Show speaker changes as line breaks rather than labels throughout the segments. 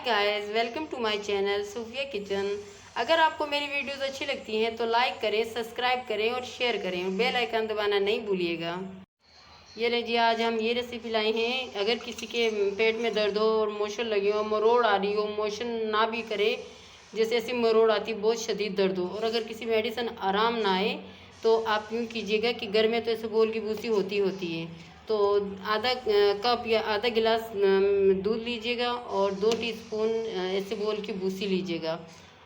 Guys, welcome to my channel Sufiya kitchen. अगर आपको मेरी वीडियोस अच्छी लगती हैं तो लाइक करें, सब्सक्राइब करें और शेयर करें। बेल आइकन दबाना नहीं भूलिएगा। ये लीजिए, आज हम ये रेसिपी लाए हैं। अगर किसी के पेट में दर्द हो और मोशन लगे हो, मरोड़ आ रही हो, मोशन ना भी करे, जैसे ऐसी मरोड़ आती, बहुत शदीद दर्द हो, और अगर किसी मेडिसिन आराम ना आए तो आप यूँ कीजिएगा कि घर में तो ऐसे बोल की भूसी होती है, तो आधा कप या आधा गिलास दूध लीजिएगा और 2 टीस्पून ऐसे बोल की भूसी लीजिएगा।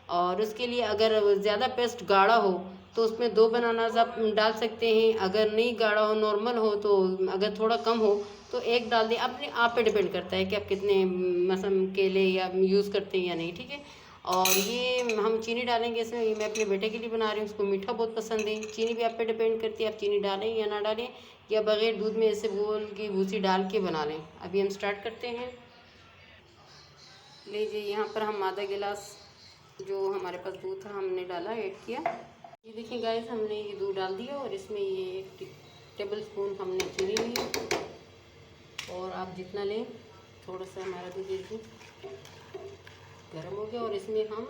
और उसके लिए अगर ज़्यादा पेस्ट गाढ़ा हो तो उसमें 2 बनानास आप डाल सकते हैं। अगर नहीं गाढ़ा हो, नॉर्मल हो, तो अगर थोड़ा कम हो तो 1 डाल दें। अपने आप पे डिपेंड करता है कि आप कितने मसम केले या यूज़ करते हैं या नहीं, ठीक है। और ये हम चीनी डालेंगे इसमें। ये मैं अपने बेटे के लिए बना रही हूँ, उसको मीठा बहुत पसंद है। चीनी भी आप पे डिपेंड करती है, आप चीनी डालें या ना डालें, या बग़ैर दूध में ऐसे बोल की भूसी डाल के बना लें। अभी हम स्टार्ट करते हैं। लीजिए, यहाँ पर हम आधा गिलास जो हमारे पास दूध था हमने डाला, ऐड किया। ये देखिए गाइस, हमने ये दूध डाल दिया और इसमें ये 1 टेबल स्पून हमने चीनी ली। और आप जितना लें, थोड़ा सा हमारा दूध देखिए गर्म हो गया। और इसमें हम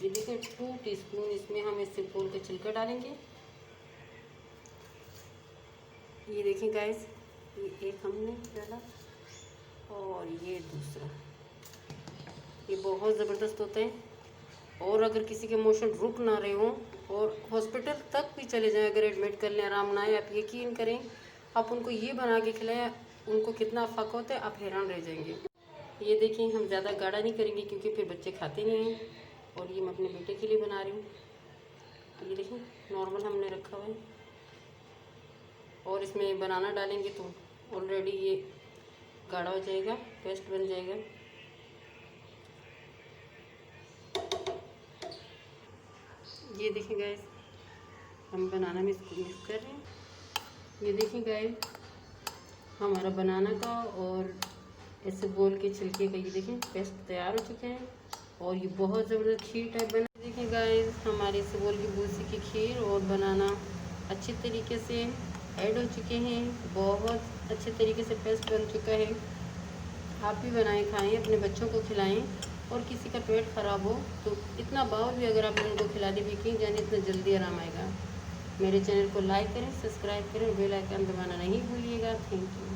ये देखिए 2 टीस्पून इसमें हम इससे फूल का छिलका डालेंगे। ये देखिए गाइस, ये एक हमने डाला और ये दूसरा। ये बहुत ज़बरदस्त होता है। और अगर किसी के मोशन रुक ना रहे हों और हॉस्पिटल तक भी चले जाएं, अगर एडमिट कर लें, आराम ना आए, आप यकीन करें, आप उनको ये बना के खिलाएं, उनको कितना फ़र्क होता है, आप हैरान रह जाएंगे। ये देखिए, हम ज़्यादा गाढ़ा नहीं करेंगे क्योंकि फिर बच्चे खाते नहीं हैं। और ये मैं अपने बेटे के लिए बना रही हूँ। ये देखिए, नॉर्मल हमने रखा हुआ है। और इसमें बनाना डालेंगे तो ऑलरेडी ये गाढ़ा हो जाएगा, पेस्ट बन जाएगा। ये देखिए गाइस, हम बनाना में इसको मिक्स कर रहे हैं। ये देखिए गाइस, हमारा बनाना का और ऐसे बोल के छिलके का ये देखिए पेस्ट तैयार हो चुके हैं। और ये बहुत ज़बरदस्त खीर टाइप बना। देखिए गाइस, हमारे इसे बोल की भूसी की खीर और बनाना अच्छे तरीके से ऐड हो चुके हैं। बहुत अच्छे तरीके से पेस्ट बन चुका है। आप भी बनाएं, खाएं, अपने बच्चों को खिलाएं। और किसी का पेट ख़राब हो तो इतना बाउल भी अगर आप उनको खिला दें, यकीन जाने इतना जल्दी आराम आएगा। मेरे चैनल को लाइक करें, सब्सक्राइब करें, बेल आइकन दबाना नहीं भूलिएगा। Thank you.